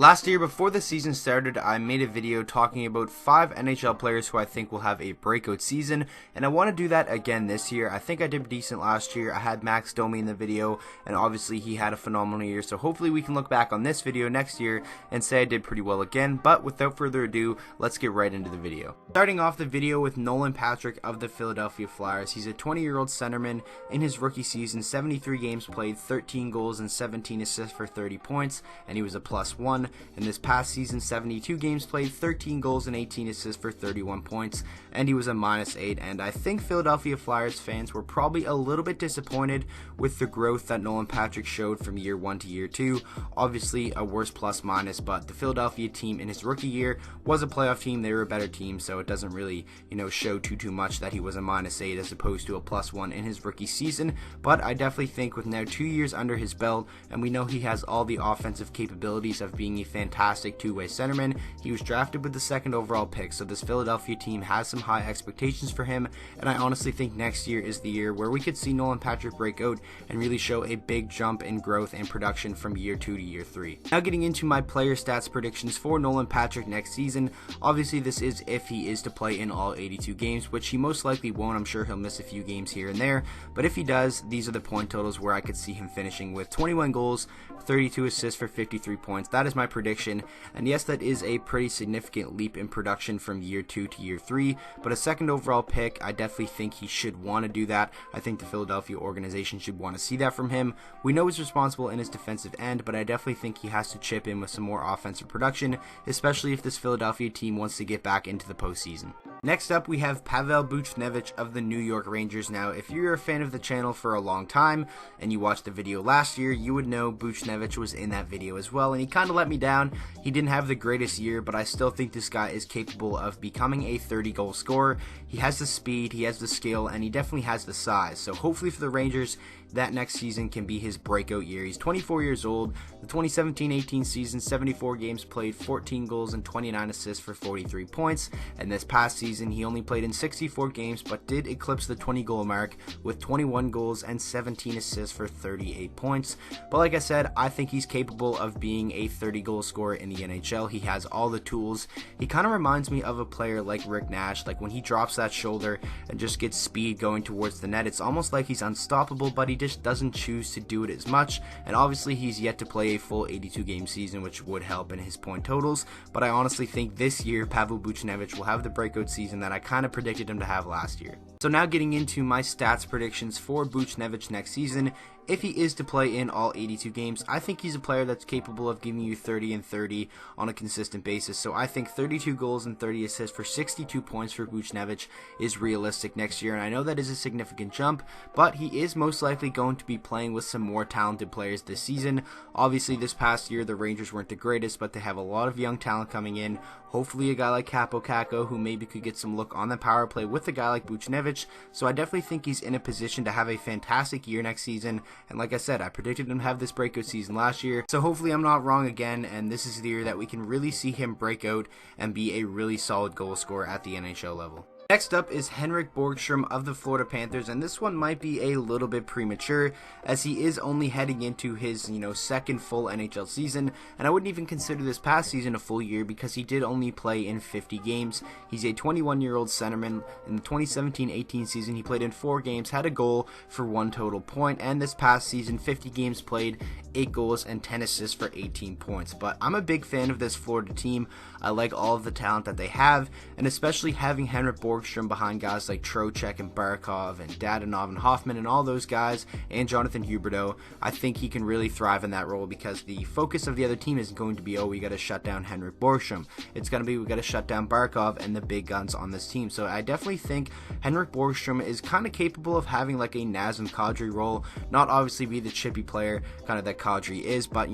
Last year, before the season started, I made a video talking about 5 NHL players who I think will have a breakout season, and I want to do that again this year. I think I did decent last year. I had Max Domi in the video, and obviously he had a phenomenal year, so hopefully we can look back on this video next year and say I did pretty well again. But without further ado, let's get right into the video. Starting off the video with Nolan Patrick of the Philadelphia Flyers. He's a 20-year-old centerman. In his rookie season, 73 games played, 13 goals and 17 assists for 30 points, and he was a +1. In this past season, 72 games played, 13 goals and 18 assists for 31 points, and he was a -8. And I think Philadelphia Flyers fans were probably a little bit disappointed with the growth that Nolan Patrick showed from year 1 to year 2. Obviously a worse plus-minus, but the Philadelphia team in his rookie year was a playoff team. They were a better team, so it doesn't really, show too much that he was a -8 as opposed to a +1 in his rookie season. But I definitely think with now 2 years under his belt, and we know he has all the offensive capabilities of being a fantastic two-way centerman. He was drafted with the 2nd overall pick, so this Philadelphia team has some high expectations for him, and I honestly think next year is the year where we could see Nolan Patrick break out and really show a big jump in growth and production from year 2 to year 3. Now getting into my player stats predictions for Nolan Patrick next season. Obviously this is if he is to play in all 82 games, which he most likely won't. I'm sure he'll miss a few games here and there, but if he does, these are the point totals where I could see him finishing with 21 goals, 32 assists for 53 points. That is my prediction, and yes, that is a pretty significant leap in production from year 2 to year 3, but a 2nd overall pick, I definitely think he should want to do that. I think the Philadelphia organization should want to see that from him. We know he's responsible in his defensive end, but I definitely think he has to chip in with some more offensive production, especially if this Philadelphia team wants to get back into the postseason. Next up, we have Pavel Buchnevich of the New York Rangers. Now, if you're a fan of the channel for a long time and you watched the video last year, you would know Buchnevich was in that video as well, and he kind of let me down. He didn't have the greatest year, but I still think this guy is capable of becoming a 30-goal scorer. He has the speed, he has the skill, and he definitely has the size. So hopefully for the Rangers, that next season can be his breakout year. He's 24 years old. The 2017-18 season, 74 games played, 14 goals and 29 assists for 43 points. And this past season, he only played in 64 games, but did eclipse the 20-goal mark with 21 goals and 17 assists for 38 points. But like I said, I think he's capable of being a 30-goal scorer in the NHL. He has all the tools. He kind of reminds me of a player like Rick Nash. Like when he drops that shoulder and just gets speed going towards the net, it's almost like he's unstoppable, but he just doesn't choose to do it as much. And obviously he's yet to play a full 82 game season, which would help in his point totals, but I honestly think this year Pavel Buchnevich will have the breakout season that I kind of predicted him to have last year. So now getting into my stats predictions for Buchnevich next season. If he is to play in all 82 games, I think he's a player that's capable of giving you 30 and 30 on a consistent basis. So I think 32 goals and 30 assists for 62 points for Buchnevich is realistic next year. And I know that is a significant jump, but he is most likely going to be playing with some more talented players this season. Obviously this past year the Rangers weren't the greatest, but they have a lot of young talent coming in. Hopefully a guy like Capo Caco, who maybe could get some look on the power play with a guy like Buchnevich. So I definitely think he's in a position to have a fantastic year next season. And like I said, I predicted him to have this breakout season last year, so hopefully I'm not wrong again, and this is the year that we can really see him break out and be a really solid goal scorer at the NHL level. Next up is Henrik Borgstrom of the Florida Panthers, and this one might be a little bit premature as he is only heading into his, 2nd full NHL season, and I wouldn't even consider this past season a full year because he did only play in 50 games. He's a 21-year-old centerman. In the 2017-18 season, he played in 4 games, had a goal for 1 total point, and this past season, 50 games played, 8 goals and 10 assists for 18 points. But I'm a big fan of this Florida team. I like all of the talent that they have, and especially having Henrik Borgstrom behind guys like Trocheck and Barkov and Dadonov and Hoffman and all those guys, and Jonathan Huberdeau. I think he can really thrive in that role because the focus of the other team isn't going to be, oh, we got to shut down Henrik Borgstrom. It's going to be, we got to shut down Barkov and the big guns on this team. So I definitely think Henrik Borgstrom is kind of capable of having like a Nazem Kadri role. Not obviously be the chippy player kind of that Kadri is, but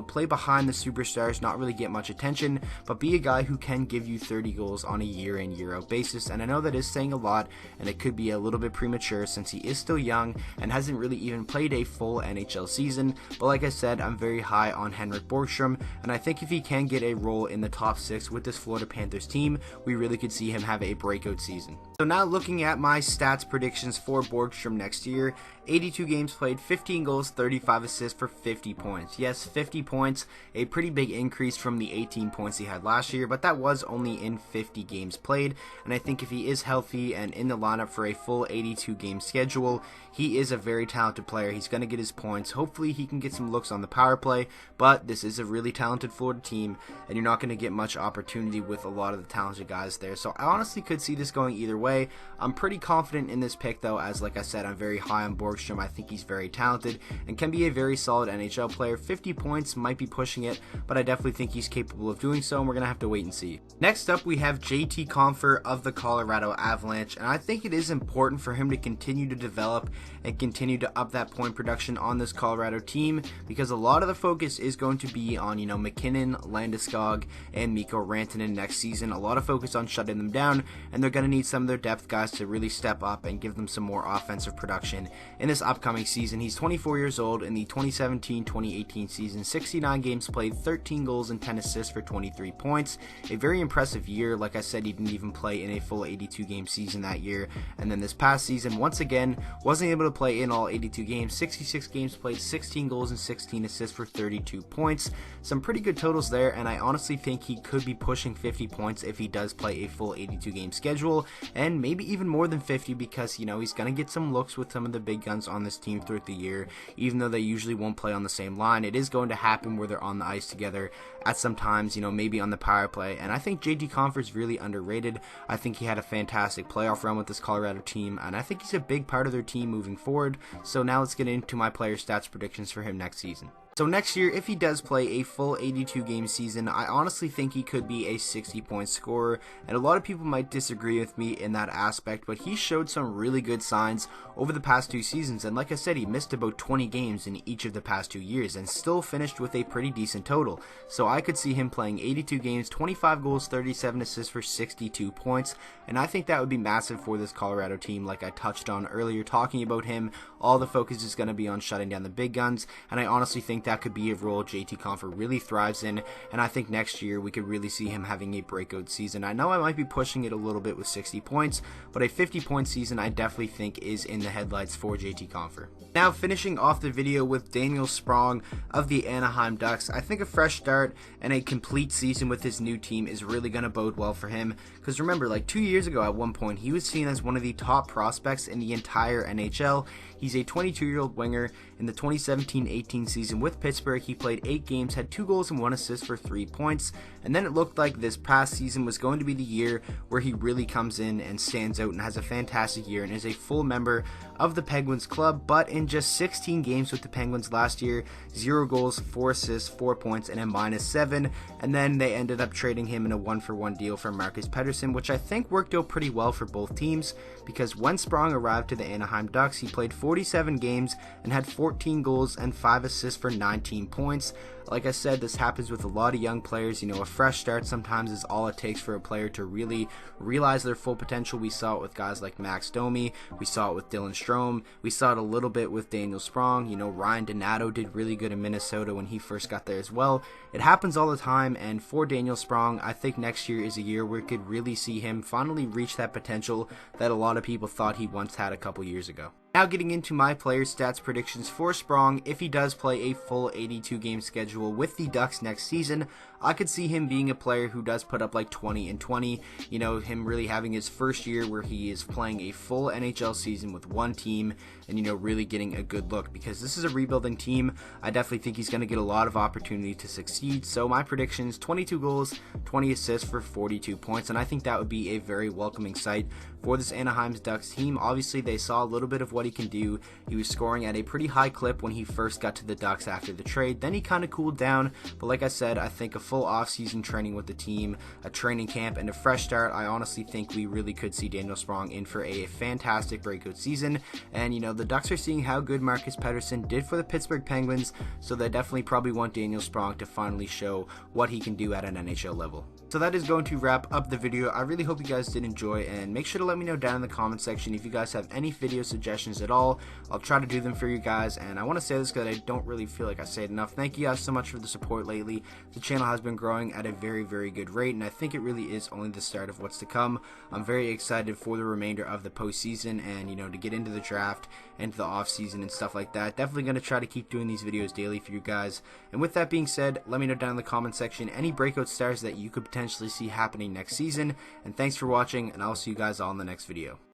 play behind the superstars, not really get much attention, but be a guy who can give you 30 goals on a year in, year out basis. basis, and I know that is saying a lot, and it could be a little bit premature since he is still young and hasn't really even played a full NHL season, but like I said, I'm very high on Henrik Borgstrom, and I think if he can get a role in the top 6 with this Florida Panthers team, we really could see him have a breakout season. So now looking at my stats predictions for Borgstrom next year, 82 games played, 15 goals, 35 assists for 50 points. Yes, 50 points, a pretty big increase from the 18 points he had last year, but that was only in 50 games played, and I think if he is healthy and in the lineup for a full 82 game schedule, he is a very talented player. He's going to get his points. Hopefully he can get some looks on the power play, but this is a really talented Florida team, and you're not going to get much opportunity with a lot of the talented guys there, so I honestly could see this going either way. I'm pretty confident in this pick though, as like I said, I'm very high on Borgstrom. I think he's very talented and can be a very solid NHL player. 50 points might be pushing it, but I definitely think he's capable of doing so, and we're going to have to wait and see. Next up, we have JT Compher of the Colorado Avalanche, and I think it is important for him to continue to develop and continue to up that point production on this Colorado team, because a lot of the focus is going to be on, McKinnon, Landeskog, and Mikko Rantanen next season. A lot of focus on shutting them down, and they're going to need some of their depth guys to really step up and give them some more offensive production in this upcoming season. He's 24 years old. In the 2017-2018 season, 69 games played, 13 goals and 10 assists for 23 points. A very impressive year. Like I said, he didn't even play in a full 82 game season that year, and then this past season, once again, wasn't able to play in all 82 games. 66 games played, 16 goals and 16 assists for 32 points. Some pretty good totals there, and I honestly think he could be pushing 50 points if he does play a full 82 game schedule, and maybe even more than 50, because he's going to get some looks with some of the big guns on this team throughout the year. Even though they usually won't play on the same line, it is going to happen where they're on the ice together at some times, maybe on the power play, and I think JT Compher is really underrated. I think he had a fantastic playoff run with this Colorado team, and I think he's a big part of their team moving forward. So now let's get into my player stats predictions for him next season. So next year, if he does play a full 82 game season, I honestly think he could be a 60 point scorer, and a lot of people might disagree with me in that aspect, but he showed some really good signs over the past 2 seasons, and like I said, he missed about 20 games in each of the past 2 years and still finished with a pretty decent total. So I could see him playing 82 games, 25 goals, 37 assists for 62 points, and I think that would be massive for this Colorado team. Like I touched on earlier talking about him, all the focus is going to be on shutting down the big guns, and I honestly think that could be a role JT Compher really thrives in, and I think next year we could really see him having a breakout season. I know I might be pushing it a little bit with 60 points, but a 50 point season I definitely think is in the headlights for JT Compher. Now finishing off the video with Daniel Sprong of the Anaheim Ducks, I think a fresh start and a complete season with his new team is really going to bode well for him, because remember, like 2 years ago at one point, he was seen as one of the top prospects in the entire NHL. He's a 22-year-old winger. In the 2017-18 season with Pittsburgh, he played 8 games, had 2 goals and 1 assist for 3 points, and then it looked like this past season was going to be the year where he really comes in and stands out and has a fantastic year and is a full member of the Penguins club. But in just 16 games with the Penguins last year, 0 goals, 4 assists, 4 points, and a -7, and then they ended up trading him in a 1-for-1 deal for Marcus Pettersson, which I think worked out pretty well for both teams, because when Sprong arrived to the Anaheim Ducks, he played 47 games and had 14 goals and 5 assists for 19 points. Like I said, this happens with a lot of young players. A fresh start sometimes is all it takes for a player to really realize their full potential. We saw it with guys like Max Domi. We saw it with Dylan Strome. We saw it a little bit with Daniel Sprong. Ryan Donato did really good in Minnesota when he first got there as well. It happens all the time, and for Daniel Sprong, I think next year is a year where we could really see him finally reach that potential that a lot of people thought he once had a couple years ago. Now getting into my player stats predictions for Sprong, if he does play a full 82 game schedule with the Ducks next season, I could see him being a player who does put up like 20 and 20, him really having his first year where he is playing a full NHL season with one team and, really getting a good look, because this is a rebuilding team. I definitely think he's going to get a lot of opportunity to succeed. So my predictions, 22 goals, 20 assists for 42 points, and I think that would be a very welcoming sight for this Anaheim Ducks team. Obviously, they saw a little bit of what he can do. He was scoring at a pretty high clip when he first got to the Ducks after the trade. Then he kind of cooled down, but like I said, I think a full off-season training with the team, a training camp, and a fresh start, I honestly think we really could see Daniel Sprong in for a fantastic breakout season. And, the Ducks are seeing how good Marcus Pettersson did for the Pittsburgh Penguins, so they definitely probably want Daniel Sprong to finally show what he can do at an NHL level. So that is going to wrap up the video. I really hope you guys did enjoy, and make sure to let me know down in the comment section if you guys have any video suggestions at all. I'll try to do them for you guys, and I want to say this because I don't really feel like I say it enough. Thank you guys so much for the support lately. The channel has been growing at a very, very good rate, and I think it really is only the start of what's to come. I'm very excited for the remainder of the postseason and, you know, to get into the draft, into the off season and stuff like that. Definitely going to try to keep doing these videos daily for you guys. And with that being said, let me know down in the comment section any breakout stars that you could potentially see happening next season. And thanks for watching, and I'll see you guys all in the next video.